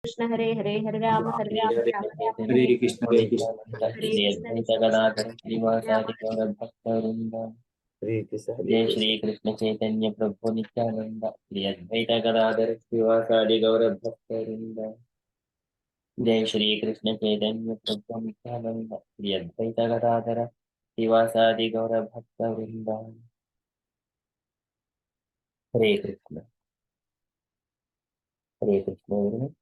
Krishna Hare Hare Hare Rama Hare Rama Rama Rama Hare Krishna Hare Krishna Hare Krishna Hare Krishna जय श्री कृष्ण चैतन्य प्रभु नित्यानंद श्री अद्वैत गदाधर श्रीवासादि गौर भक्तवृंद जय श्री कृष्ण चैतन्य प्रभु नित्यानंद श्री अद्वैत गदाधर श्रीवासादि गौर भक्तवृंद हरे Krishna everyone.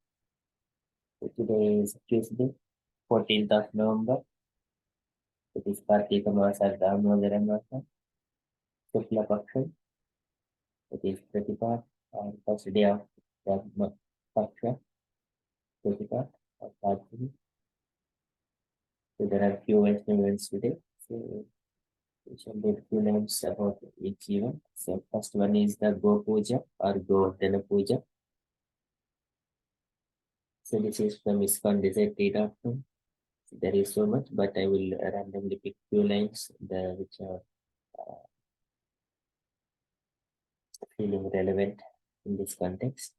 Today is Tuesday 14th of November. It is Kartika Masa Damodara Masa Shukla Paksha. It is Pratipat or first day of Dhamma Paksha. Pratipat or Kartika. So there are few events today. So we shall do few names about each event. So first one is the Go Puja or Govardhana Puja. So this is from ISKCON Desert.com. There is so much, but I will randomly pick few lines which are feeling relevant in this context.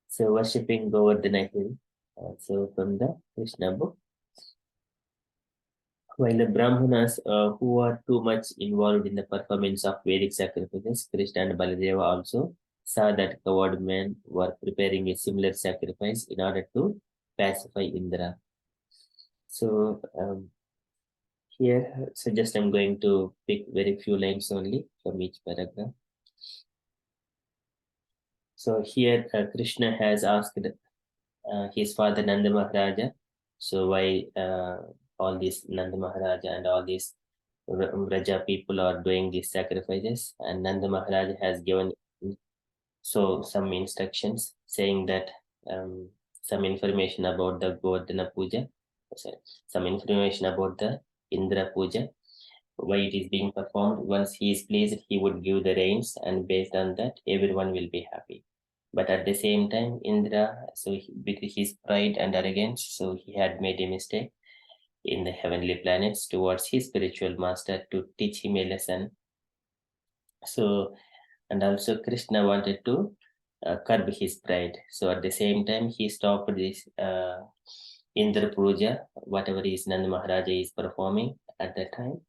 So worshipping Govardhana hill. So from the Krishna book. While the Brahmanas who are too much involved in the performance of Vedic sacrifices, Krishna and Baladeva also saw that coward men were preparing a similar sacrifice in order to pacify Indra. So here, so just I'm going to pick very few lines only from each paragraph. So here Krishna has asked his father Nanda Maharaja, so why all these Nanda Maharaja and all these Raja people are doing these sacrifices, and Nanda Maharaja has given some instructions saying that some information about the Govardhana Puja, some information about the Indra Puja, why it is being performed. Once he is pleased, he would give the rains, and based on that, everyone will be happy. But at the same time, Indra, with his pride and arrogance, so he had made a mistake in the heavenly planets towards his spiritual master to teach him a lesson. So, and also Krishna wanted to curb his pride. So at the same time, he stopped this Indra Puja, whatever is Nanda Maharaja is performing at that time.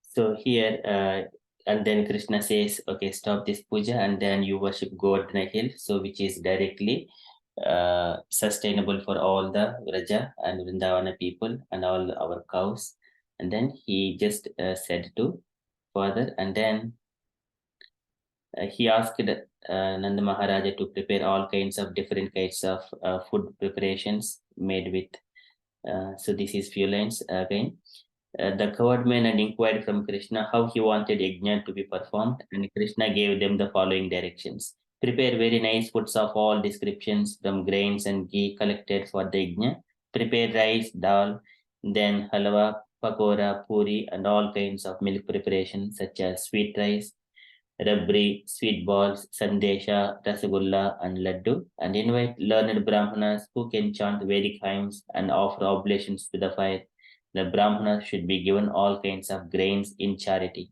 So here, and then Krishna says, okay, stop this puja, and then you worship Govardhana hill, so which is directly sustainable for all the Vraja and Vrindavana people and all our cows. And then he just said to father, and then he asked Nanda Maharaja to prepare all kinds of different kinds of food preparations made with. So this is few lines again. The coward men had inquired from Krishna how he wanted yajna to be performed, and Krishna gave them the following directions. Prepare very nice foods of all descriptions from grains and ghee collected for the yajna. Prepare rice, dal, then halwa, pakora, puri, and all kinds of milk preparations such as sweet rice, rabri, sweet balls, sandesha, rasagulla, and laddu, and invite learned brahmanas who can chant Vedic hymns and offer oblations to the fire. The brahmanas should be given all kinds of grains in charity.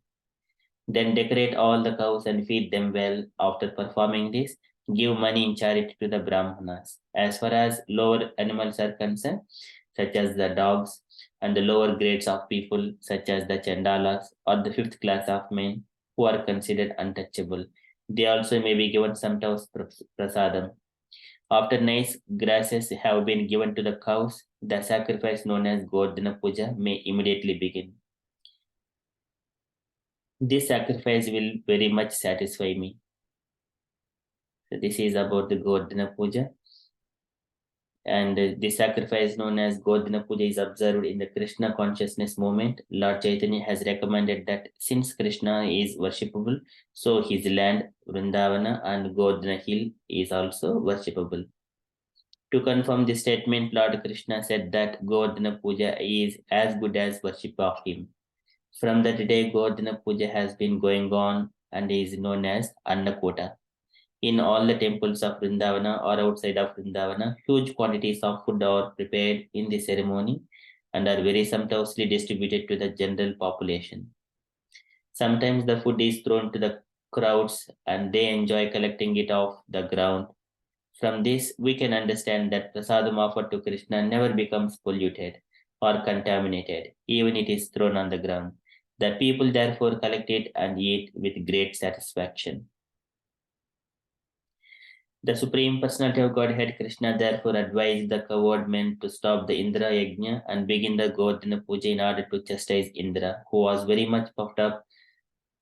Then decorate all the cows and feed them well. After performing this, give money in charity to the brahmanas. As far as lower animals are concerned, such as the dogs and the lower grades of people, such as the chandalas or the fifth class of men who are considered untouchable, they also may be given some prasadam. After nice grasses have been given to the cows, the sacrifice known as Govardhana Puja may immediately begin. This sacrifice will very much satisfy me. So this is about the Govardhana Puja. And the sacrifice known as Govardhana Puja is observed in the Krishna consciousness movement. Lord Chaitanya has recommended that since Krishna is worshipable, so his land, Vrindavana and Govardhana hill is also worshipable. To confirm this statement, Lord Krishna said that Govardhana Puja is as good as worship of him. From that day, Govardhana Puja has been going on and is known as Annakota. In all the temples of Vrindavana or outside of Vrindavana, huge quantities of food are prepared in the ceremony and are very sumptuously distributed to the general population. Sometimes the food is thrown to the crowds, and they enjoy collecting it off the ground. From this, we can understand that prasadam offered to Krishna never becomes polluted or contaminated, even it is thrown on the ground. The people therefore collect it and eat with great satisfaction. The Supreme Personality of Godhead Krishna therefore advised the coward men to stop the Indra Yajna and begin the Govardhana Puja in order to chastise Indra, who was very much puffed up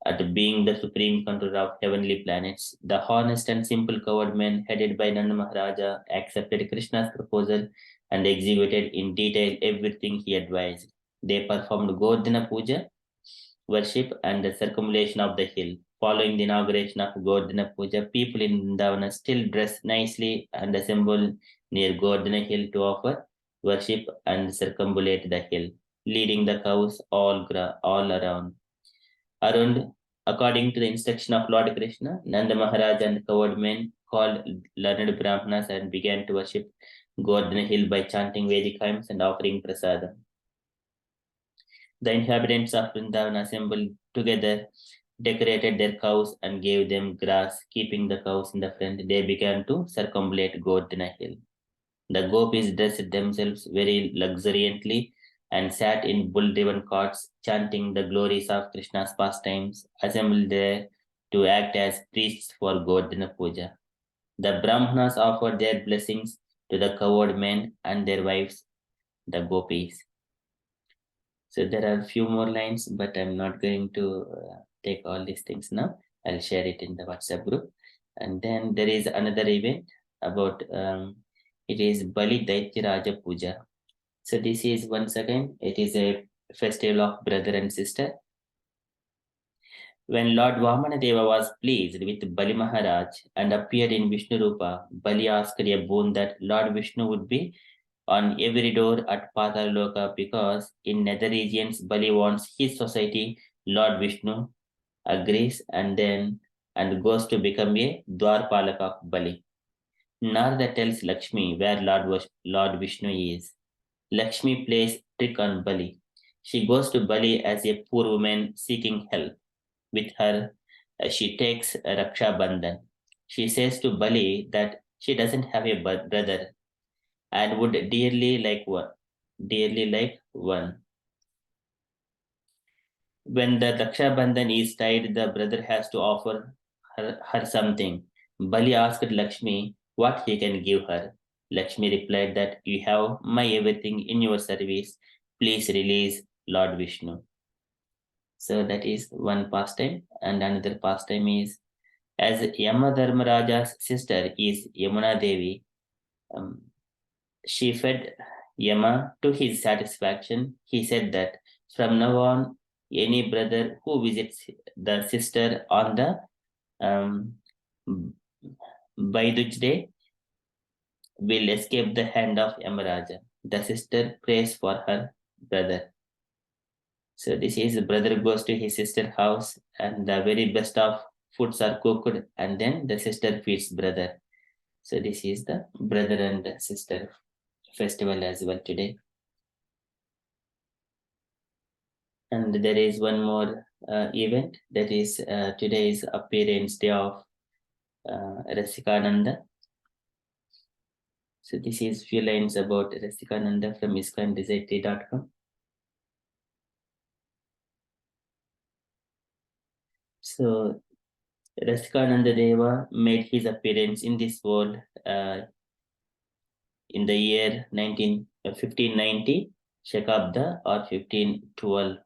at being the supreme controller of heavenly planets. The honest and simple coward men, headed by Nanda Maharaja, accepted Krishna's proposal and executed in detail everything he advised. They performed Govardhana Puja, worship, and the circumambulation of the hill. Following the inauguration of Govardhana Puja, people in Vrindavana still dress nicely and assemble near Govardhana Hill to offer worship and circumambulate the hill, leading the cows all around. According to the instruction of Lord Krishna, Nanda Maharaj and coward men called learned Brahmanas and began to worship Govardhana Hill by chanting Vedic hymns and offering prasadam. The inhabitants of Vrindavan assembled together, decorated their cows, and gave them grass. Keeping the cows in the front, they began to circumambulate Govardhana Hill. The gopis dressed themselves very luxuriantly and sat in bull-driven carts, chanting the glories of Krishna's pastimes, assembled there to act as priests for Govardhana Puja. The Brahmanas offered their blessings to the coward men and their wives, the gopis. So there are a few more lines, but I'm not going to take all these things now. I'll share it in the WhatsApp group. And then there is another event about it is Bali Daitya Raja Puja. So this is once again, it is a festival of brother and sister. When Lord Vamanadeva was pleased with Bali Maharaj and appeared in Vishnu Rupa, Bali asked a boon that Lord Vishnu would be on every door at Pataloka because in nether regions Bali wants his society. Lord Vishnu agrees and goes to become a Dwarpalaka of Bali. Narada tells Lakshmi where Lord Vishnu is. Lakshmi plays trick on Bali. She goes to Bali as a poor woman seeking help. With her, she takes Raksha Bandhan. She says to Bali that she doesn't have a brother and would dearly like one. When the Raksha Bandhan is tied, the brother has to offer her something. Bali asked Lakshmi what he can give her. Lakshmi replied that you have my everything in your service. Please release Lord Vishnu. So that is one pastime, and another pastime is as Yama Dharmaraja's sister is Yamuna Devi. She fed Yama to his satisfaction. He said that from now on, any brother who visits the sister on the Baiduj day will escape the hand of Yamaraja. The sister prays for her brother. So this is the brother goes to his sister's house and the very best of foods are cooked and then the sister feeds brother. So this is the brother and sister festival as well today. And there is one more event that is today's appearance day of Rasikananda. So this is few lines about Rasikananda from ISKCON.com. So Rasikananda Deva made his appearance in this world in the year 1590 Shakabda or 1512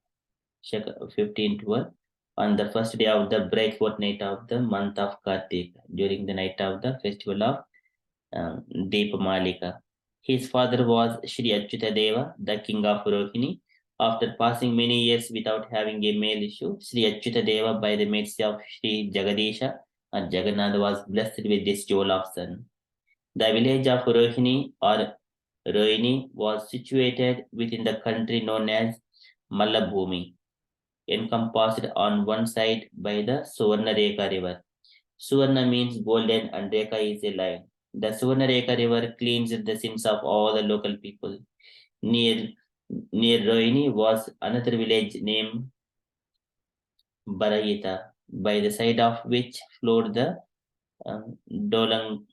on the first day of the bright fortnight of the month of Kartik during the night of the festival of Deepamalika. His father was Sri Achyuta Deva, the king of Rohini. After passing many years without having a male issue, Sri Achyuta Deva by the mercy of Sri Jagadisha and Jagannath was blessed with this jewel of son. The village of Rohini or Rohini was situated within the country known as Mallabhumi, encompassed on one side by the Suvarna Rekha river. Suvarna means golden and Rekha is a line. The Suvarna Rekha river cleansed the sins of all the local people. Near Rohini was another village named Barayita. by the side of which flowed the Dolang,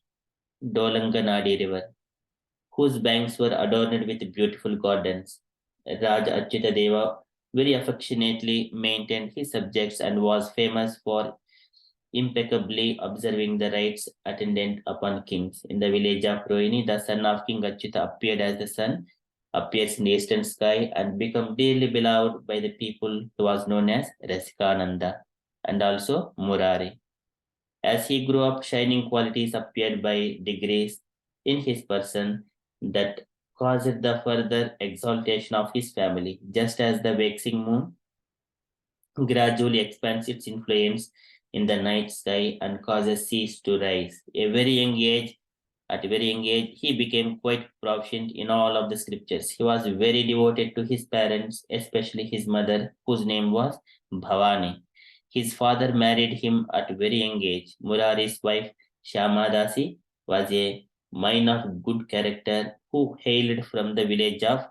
Dolanganadi River, whose banks were adorned with beautiful gardens. Raj Achyutadeva very affectionately maintained his subjects and was famous for impeccably observing the rites attendant upon kings. In the village of Rohini, the son of King Achyuta appeared as the sun appears in the eastern sky and became dearly beloved by the people. He was known as Rasikananda and also Murari. As he grew up, shining qualities appeared by degrees in his person that caused the further exaltation of his family, just as the waxing moon gradually expands its influence in the night sky and causes seas to rise. At a very young age, he became quite proficient in all of the scriptures. He was very devoted to his parents, especially his mother, whose name was Bhavani. His father married him at a very young age. Murari's wife, Shyamadasi, was a man of good character who hailed from the village of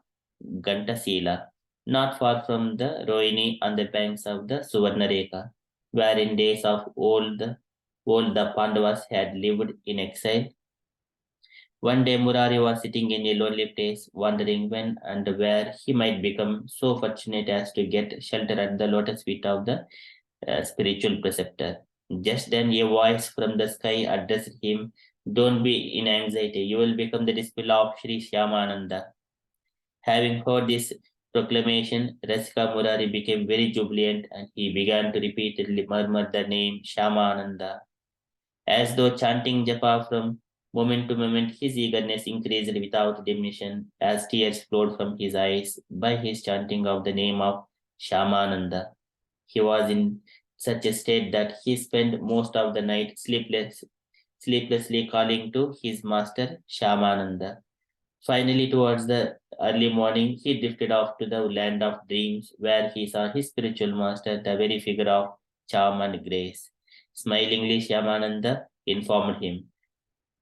Gantasila, not far from the Rohini on the banks of the Suvarnareka, where in days of old the Pandavas had lived in exile. One day Murari was sitting in a lonely place, wondering when and where he might become so fortunate as to get shelter at the lotus feet of the spiritual preceptor. Just then a voice from the sky addressed him, "Don't be in anxiety, you will become the disciple of Sri Shyamananda." Having heard this proclamation, Rasika Murari became very jubilant and he began to repeatedly murmur the name Shyamananda. As though chanting japa from moment to moment, his eagerness increased without diminution as tears flowed from his eyes by his chanting of the name of Shyamananda. He was in such a state that he spent most of the night sleeplessly calling to his master Shyamananda. Finally, towards the early morning, he drifted off to the land of dreams, where he saw his spiritual master, the very figure of charm and grace. Smilingly, Shyamananda informed him,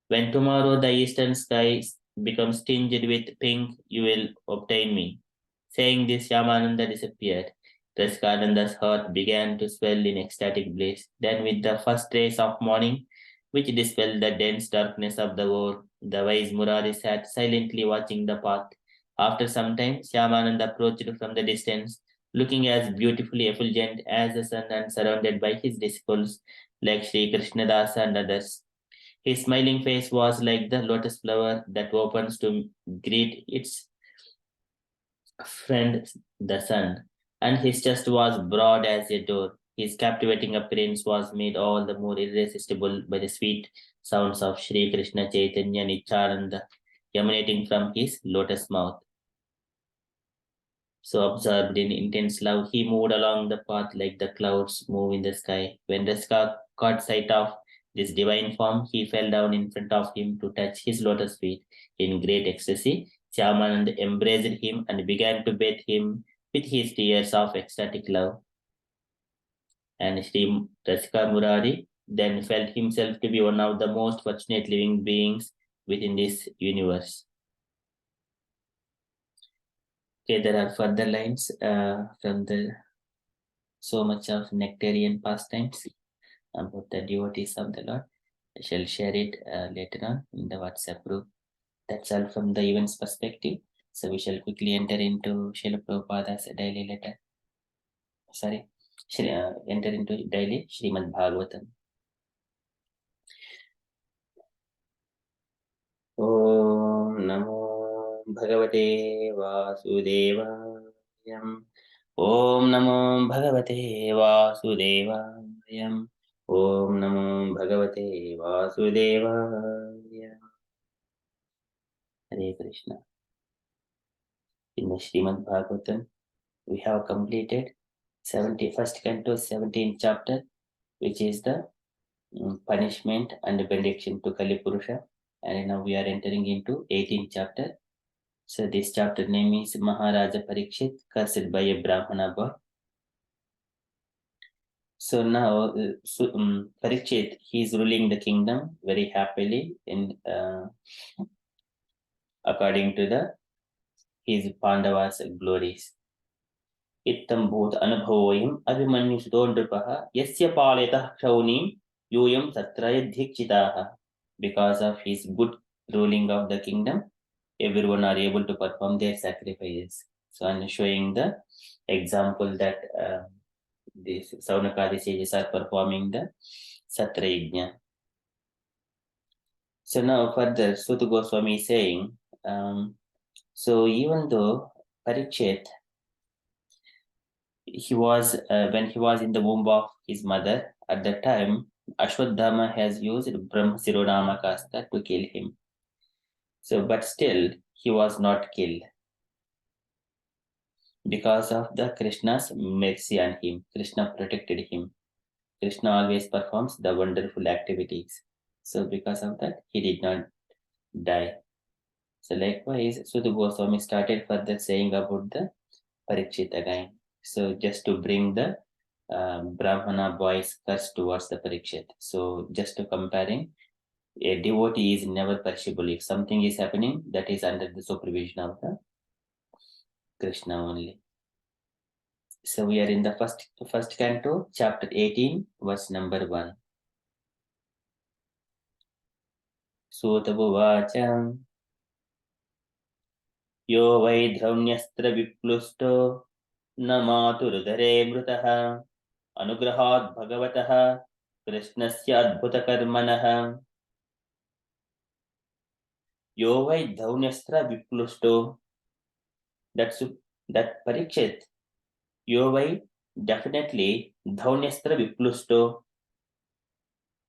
"When tomorrow the eastern sky becomes tinged with pink, you will obtain me." Saying this, Shyamananda disappeared. Raskananda's heart began to swell in ecstatic bliss. Then, with the first rays of morning, which dispelled the dense darkness of the world, the wise Murari sat silently watching the path. After some time, Shyamananda approached from the distance, looking as beautifully effulgent as the sun and surrounded by his disciples like Sri Krishnadasa and others. His smiling face was like the lotus flower that opens to greet its friend the sun, and his chest was broad as a door. His captivating appearance was made all the more irresistible by the sweet sounds of Sri Krishna Chaitanya Nityananda emanating from his lotus mouth. So absorbed in intense love, he moved along the path like the clouds move in the sky. When Rasika caught sight of this divine form, he fell down in front of him to touch his lotus feet. In great ecstasy, Shyamanand embraced him and began to bathe him with his tears of ecstatic love. And Sri Rasika Murari then felt himself to be one of the most fortunate living beings within this universe. Okay, there are further lines from the so much of nectarian pastimes about the devotees of the Lord. I shall share it later on in the WhatsApp group. That's all from the events perspective. So we shall quickly enter into Srila Prabhupada's daily letter. Enter into daily Srimad Bhagavatam. Om Namo Bhagavate Vasudevaya. Om Namo Bhagavate Vasudevaya. Om Namo Bhagavate Vasudevaya. Hare Krishna. In the Srimad Bhagavatam, we have completed 71st canto, 17th chapter, which is the punishment and benediction to Kali Purusha. And now we are entering into 18th chapter. So this chapter name is Maharaja Parikshit, cursed by a Brahmana boy. So now Parikshit, he is ruling the kingdom very happily in according to his Pandavas glories. Ittam bhut anubhavoyim abhimanyusuto nripaha yasya paletah ksaunim yoyam satraya dhikchitaha. Because of his good ruling of the kingdom, everyone are able to perform their sacrifices. So I'm showing the example that these Saunakadi sages are performing the Satra Yajna. So now further, Suta Goswami is saying, so even though Parikshit, he was when he was in the womb of his mother, at that time, Ashwadhama has used Brahma Sirodhamakastra to kill him. So, but still, he was not killed because of the Krishna's mercy on him. Krishna protected him. Krishna always performs the wonderful activities. So because of that, he did not die. So likewise, Sudha Goswami started further saying about the Parikshit again. So just to bring the Brahmana boy's curse towards the Parikshit. So just to comparing, a devotee is never perishable. If something is happening, that is under the supervision of the Krishna only. So we are in the first canto, chapter 18, verse number 1. Sutavuvacha Yo vai dhramyastra viplusto न मातुरुदरे मृतः अनुग्रहात् भगवतः कृष्णस्य अद्भुतकर्मणः यो वै धौन्यस्त्र विप्लुष्टो that Parikshit, yo why definitely dhaunyastra viplusto,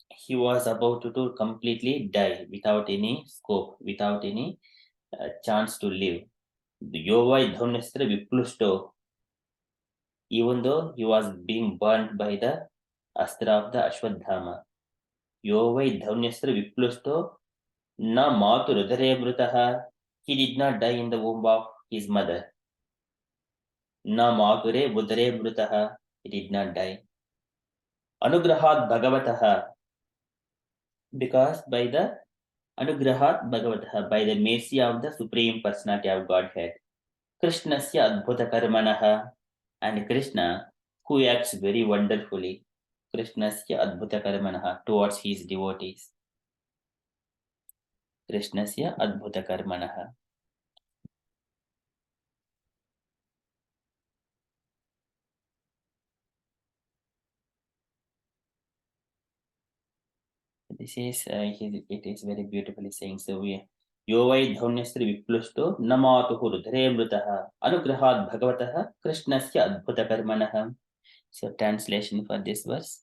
he was about to completely die without any scope, without any chance to live. Yo why dhaunyastra viplusto, even though he was being burnt by the astra of the Ashwadhama. Yo vai dhaunyastra viplusto na maturudare mrutaha. He did not die in the womb of his mother. Na mature budare mrutaha. He did not die. Anugrahat bhagavataha. Because by the anugrahat bhagavataha, by the mercy of the Supreme Personality of Godhead, Krishnasya adbhuta karmanaha, and Krishna, who acts very wonderfully, Krishnasya adbhuta karmanaha, towards his devotees. Krishnasya adbhuta karmanaha. This is it is very beautifully saying. So we yo vai dhaunyastra viplusto namatu rudhre mrutaha anugrahat bhagavataha krishnasya adbhuta karmanaha. So translation for this verse,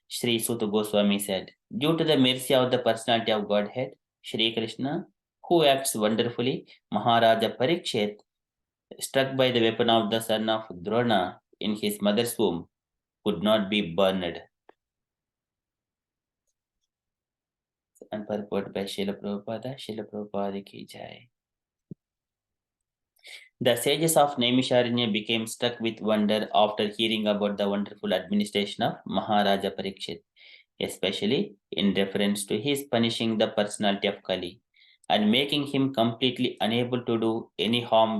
Sri Suta Goswami said, due to the mercy of the personality of Godhead, Sri Krishna, who acts wonderfully, Maharaja Parikshit, struck by the weapon of the son of Drona in his mother's womb, could not be burned. And purport by Srila Prabhupada ki jai. The sages of Naimisharanya became struck with wonder after hearing about the wonderful administration of Maharaja Parikshit, especially in reference to his punishing the personality of Kali and making him completely unable to do any harm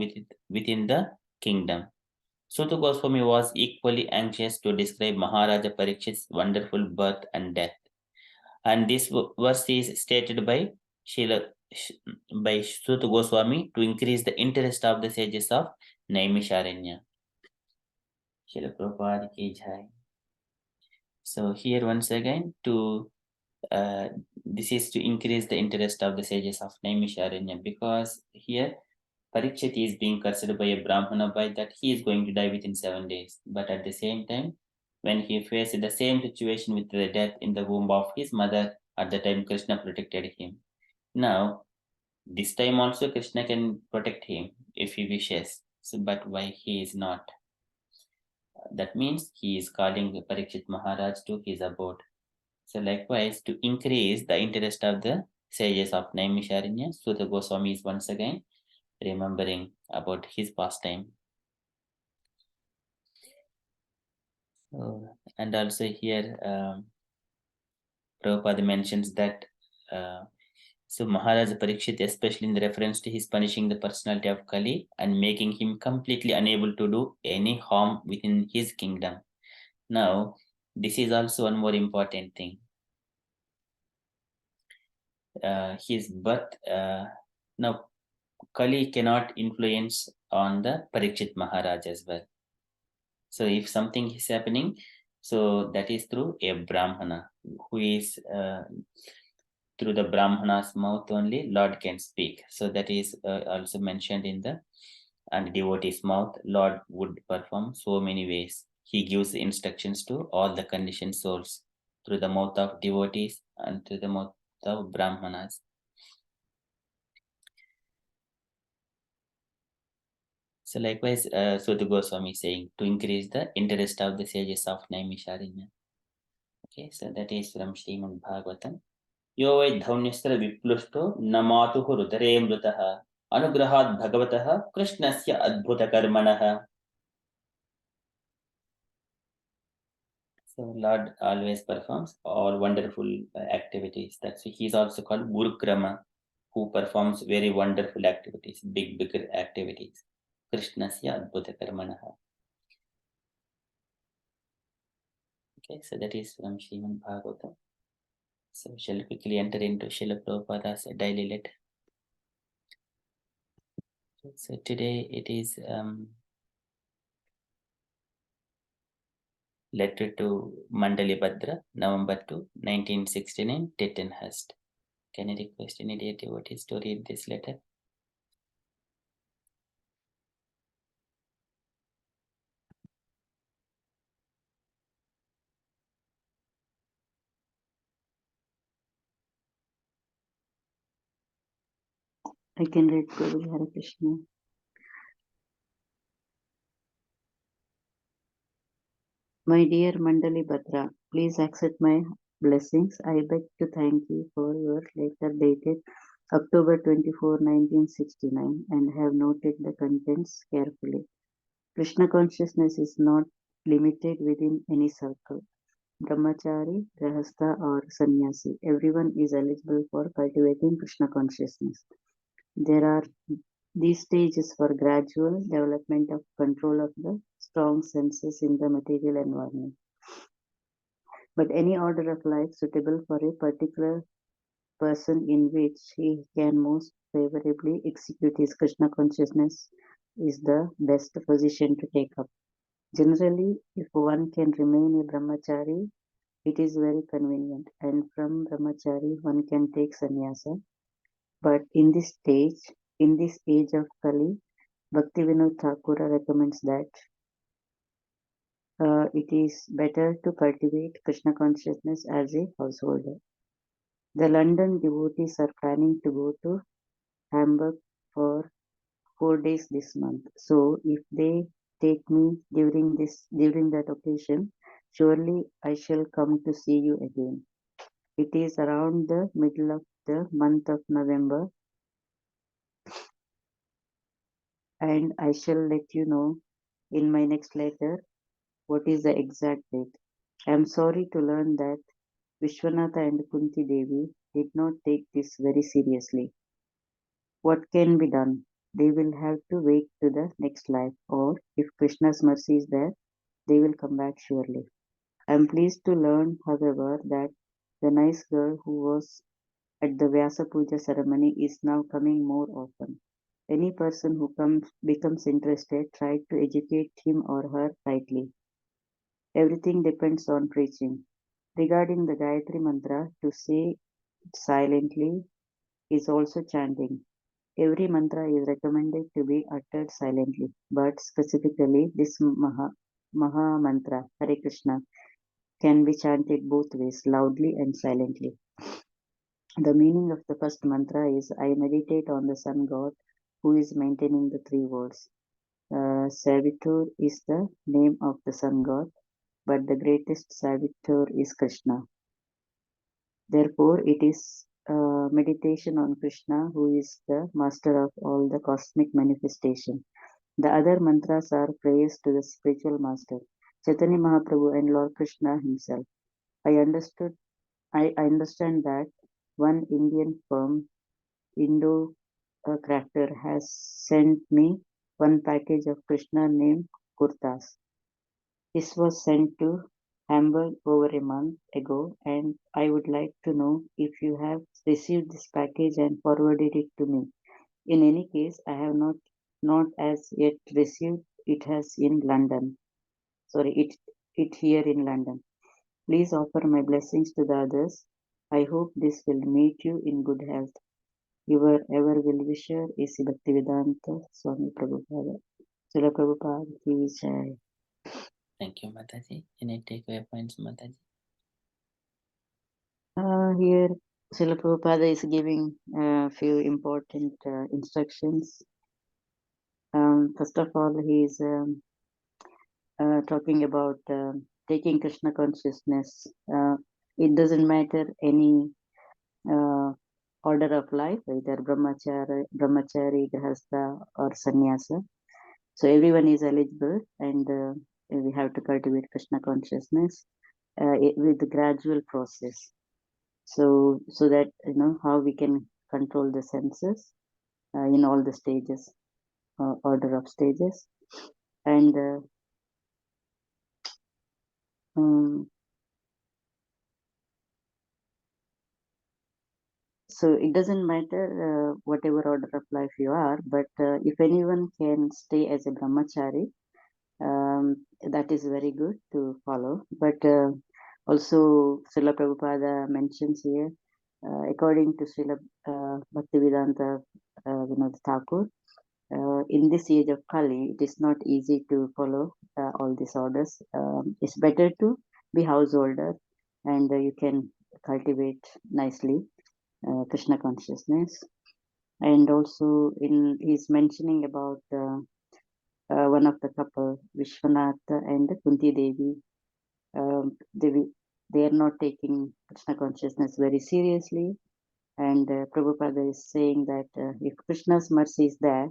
within the kingdom. Suta Goswami was equally anxious to describe Maharaja Parikshit's wonderful birth and death. And this verse is stated by Suta Goswami to increase the interest of the sages of Naimisharanya. Srila Prabhupada ki jai. So here once again this is to increase the interest of the sages of Naimisharanya, because here Parikshit is being cursed by a Brahmana by that he is going to die within 7 days. But at the same time, when he faced the same situation with the death in the womb of his mother, at the time Krishna protected him. Now, this time also Krishna can protect him if he wishes. So, but why he is not? That means he is calling Parikshit Maharaj to his abode. So likewise, to increase the interest of the sages of Naimisharanya, Suta Goswami is once again remembering about his pastime. And also here, Prabhupada mentions that So Maharaja Parikshit, especially in reference to his punishing the personality of Kali and making him completely unable to do any harm within his kingdom. Now, this is also one more important thing. His birth, now Kali cannot influence on the Parikshit Maharaj as well. So if something is happening, so that is through a Brahmana, who is through the Brahmana's mouth only Lord can speak. So that is also mentioned in the and devotee's mouth. Lord would perform so many ways. He gives instructions to all the conditioned souls through the mouth of devotees and through the mouth of Brahmanas. So likewise, so the Goswami is saying to increase the interest of the sages of Naimisharanya. Okay, so that is from Srimad Bhagavatam. Yo vai dhaunystra viplushto namatuhu rudare mrutaha anugrahat bhagavataha krishnasya adbhuta karmanaha. So Lord always performs all wonderful activities. That's why he is also called Gurukrama, who performs very wonderful activities, bigger activities. Krishnasya adbhuta karmanaha. Okay, so that is from Srimad Bhagavatam. So we shall quickly enter into Srila Prabhupada's daily letter. So today it is letter to Mandali Bhadra, November 2, 1969, Tittenhurst. Can I request any dear devotees to read this letter? I can read Prabhu Hare Krishna. My dear Mandali Bhadra, please accept my blessings. I beg to thank you for your letter dated October 24, 1969 and have noted the contents carefully. Krishna consciousness is not limited within any circle. Brahmachari, Grahastha or Sannyasi. Everyone is eligible for cultivating Krishna consciousness. There are these stages for gradual development of control of the strong senses in the material environment. But any order of life suitable for a particular person in which he can most favorably execute his Krishna consciousness is the best position to take up. Generally, if one can remain a brahmachari, it is very convenient, and from brahmachari one can take sannyasa. But in this age of Kali, Bhaktivinoda Thakura recommends that it is better to cultivate Krishna consciousness as a householder. The London devotees are planning to go to Hamburg for 4 days this month. So if they take me during that occasion, surely I shall come to see you again. It is around the middle of the month of November, and I shall let you know in my next letter what is the exact date. I am sorry to learn that Vishwanatha and Kunti Devi did not take this very seriously. What can be done? They will have to wait to the next life, or if Krishna's mercy is there, they will come back surely. I am pleased to learn, however, that the nice girl who was at the Vyasa Puja ceremony is now coming more often. Any person who becomes interested, try to educate him or her rightly. Everything depends on preaching. Regarding the Gayatri Mantra, to say it silently is also chanting. Every mantra is recommended to be uttered silently, but specifically this Maha Mantra, Hare Krishna, can be chanted both ways, loudly and silently. The meaning of the first mantra is, I meditate on the sun god who is maintaining the three worlds. Savitur is the name of the sun god, but the greatest Savitur is Krishna. Therefore, it is meditation on Krishna, who is the master of all the cosmic manifestation. The other mantras are prayers to the spiritual master, Chaitanya Mahaprabhu and Lord Krishna himself. I understand that one Indian firm Indo crafter has sent me one package of Krishna named kurtas. This was sent to Hamburg over a month ago, and I would like to know if you have received this package and forwarded it to me. In any case, I have not as yet received it has in London. It here in London. Please offer my blessings to the others. I hope this will meet you in good health. Your ever well-wisher is Bhaktivedanta Swami Prabhupada. Srila Prabhupada ki jai. Thank you, Mataji. Any takeaway points, Mataji? Here, Srila Prabhupada is giving a few important instructions. First of all, he is talking about taking Krishna consciousness. It doesn't matter any order of life, either brahmachari, grahastha, or sannyasa. So everyone is eligible, and we have to cultivate Krishna consciousness with the gradual process. So that how we can control the senses in all the stages, order of stages, and so it doesn't matter whatever order of life you are, but if anyone can stay as a brahmachari, that is very good to follow. But also Srila Prabhupada mentions here, according to Srila Bhaktivedanta Vinod Thakur, in this age of Kali, it is not easy to follow all these orders. It's better to be householder, and you can cultivate nicely Krishna consciousness. And also he's mentioning about one of the couple, Vishwanath and Kunti Devi. They are not taking Krishna consciousness very seriously, and Prabhupada is saying that if Krishna's mercy is there,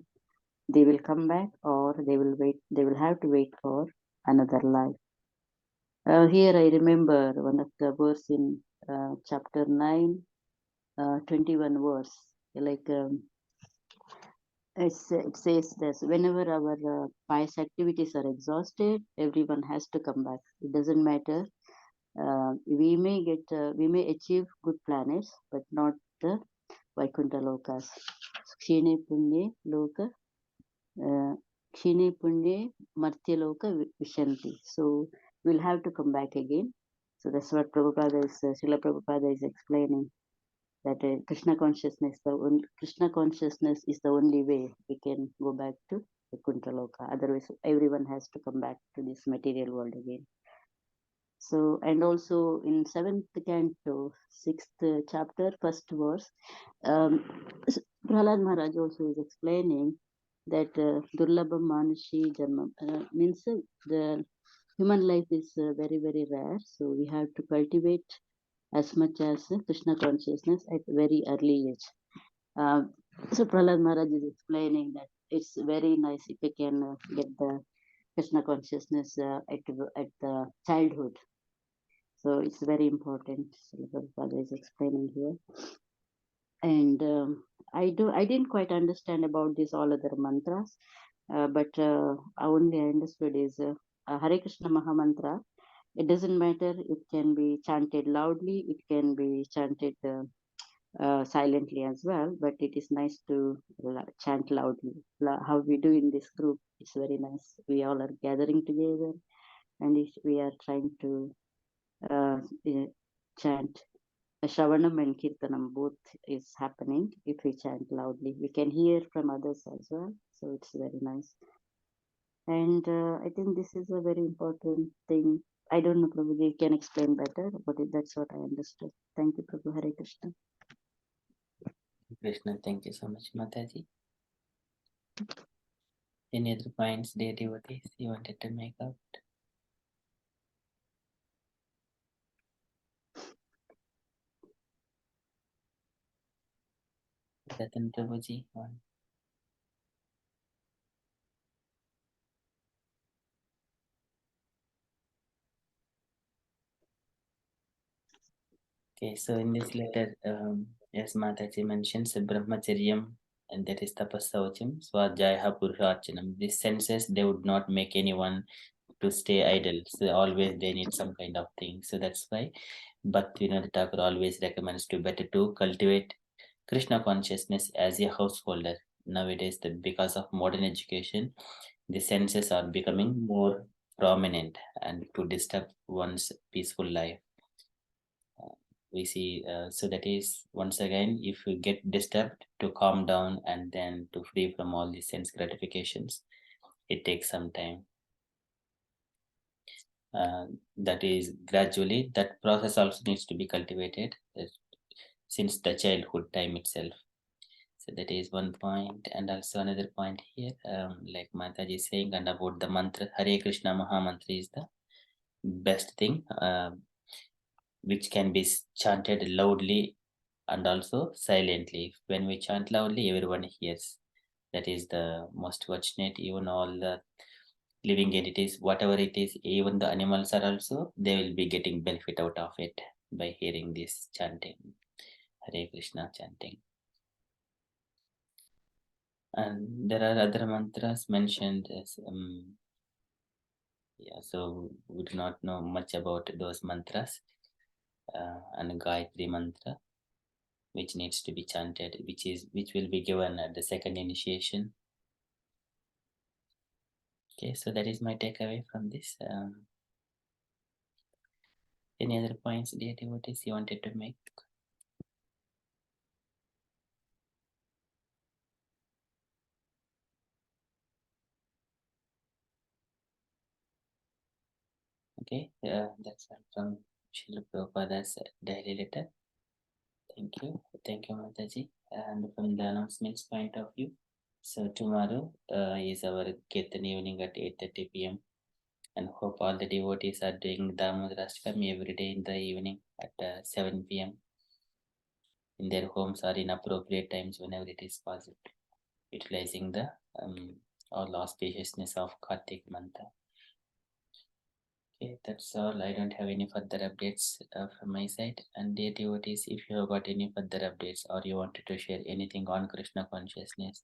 they will come back, or they will have to wait for another life. Here I remember one of the verse in chapter 9, 21 verse, like it says this: whenever our pious activities are exhausted, everyone has to come back. It doesn't matter. We may achieve good planets, but not the Vaikuntha lokas. Kshine punye loka, kshine punye martya loka vishanti. So we'll have to come back again. So that's what Srila Prabhupada is explaining. That Krishna consciousness is the only way we can go back to Vaikuntha loka. Otherwise, everyone has to come back to this material world again. So, and also in 7th canto, 6th chapter, 1st verse, Prahlad Maharaj also is explaining that Durlabham Manushi Janma means the human life is very, very rare. So we have to cultivate as much as Krishna consciousness at very early age. So Prahlad Maharaj is explaining that it's very nice if we can get the Krishna consciousness at the childhood. So it's very important. Prabhupada is explaining here, and I didn't quite understand about this all other mantras, but only I understood is Hare Krishna Maha Mantra. It doesn't matter. It can be chanted loudly. It can be chanted silently as well. But it is nice to chant loudly. How we do in this group, it's very nice. We all are gathering together, and we are trying to chant. Shravanam and Kirtanam both is happening. If we chant loudly, we can hear from others as well. So it's very nice. And I think this is a very important thing. I don't know, Prabhuji, you can explain better, but that's what I understood. Thank you, Prabhu. Hare Krishna. Krishna, thank you so much, Mataji. Any other points, dear devotees, you wanted to make out? Ratan Prabhuji, one. Okay, so in this letter, Yes, Mataji mentions Brahmacharyam, and that is Tapasavacham, Swadhyaya Purusharchanam. These senses, they would not make anyone to stay idle. So always they need some kind of thing. So that's why Bhaktivinoda Thakur always recommends to better to cultivate Krishna consciousness as a householder. Nowadays, because of modern education, the senses are becoming more prominent and to disturb one's peaceful life. We see, so that is once again, if you get disturbed, to calm down and then to free from all these sense gratifications, it takes some time. That is gradually, that process also needs to be cultivated since the childhood time itself. So that is one point, and also another point here, like Mataji is saying, and about the mantra, Hare Krishna Maha Mantra is the best thing, which can be chanted loudly and also silently. When we chant loudly, everyone hears. That is the most fortunate. Even all the living entities, whatever it is, even the animals are also, they will be getting benefit out of it by hearing this chanting, Hare Krishna chanting. And there are other mantras mentioned as, so we do not know much about those mantras. And Gayatri mantra, which needs to be chanted, which will be given at the second initiation. Okay, so that is my takeaway from this. Any other points, dear devotees, you wanted to make? Okay, that's all from Srila Prabhupada's daily letter. Thank you, Mataji. And from the announcements point of view, so tomorrow is our Kirtan evening at 8:30 p.m. and hope all the devotees are doing Damodarashtakam every day in the evening at 7 p.m. in their homes or in appropriate times whenever it is possible, utilizing the all auspiciousness of Kartik month. Okay, that's all. I don't have any further updates from my side. And dear devotees, if you have got any further updates or you wanted to share anything on Krishna consciousness,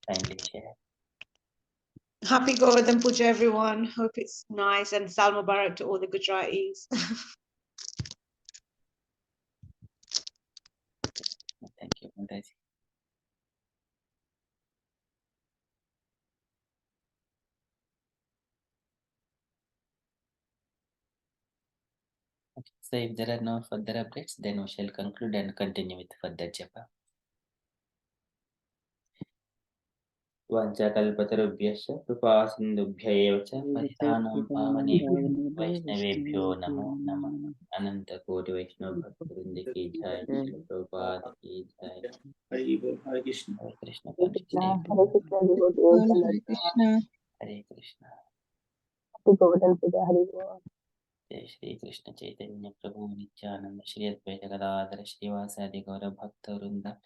kindly share. Happy Govardhan Puja, everyone. Hope it's nice, and Sal Mubarak to all the Gujaratis. Thank you, Mataji. Okay, so if there are no further updates, then we shall conclude and continue with further japa. वाञ्छाकल्पतरुभ्यश्च कृपासिन्धुभ्य एव च पतितानां पावनेभ्यो वैष्णवेभ्यो नमो नमः। अनंतकोटि वैष्णव भक्तवृंद की जय, श्रील प्रभुपाद की जय। Hare Krishna. हरे कृष्ण consciousness, Hare Krishna. हरे Krishna. Happy Govardhan Puja. Hare Krishna. जय श्री कृष्ण चैतन्य प्रभु नित्यानंद श्री अद्वैत गदाधर श्रीवासादि गौर भक्त वृंद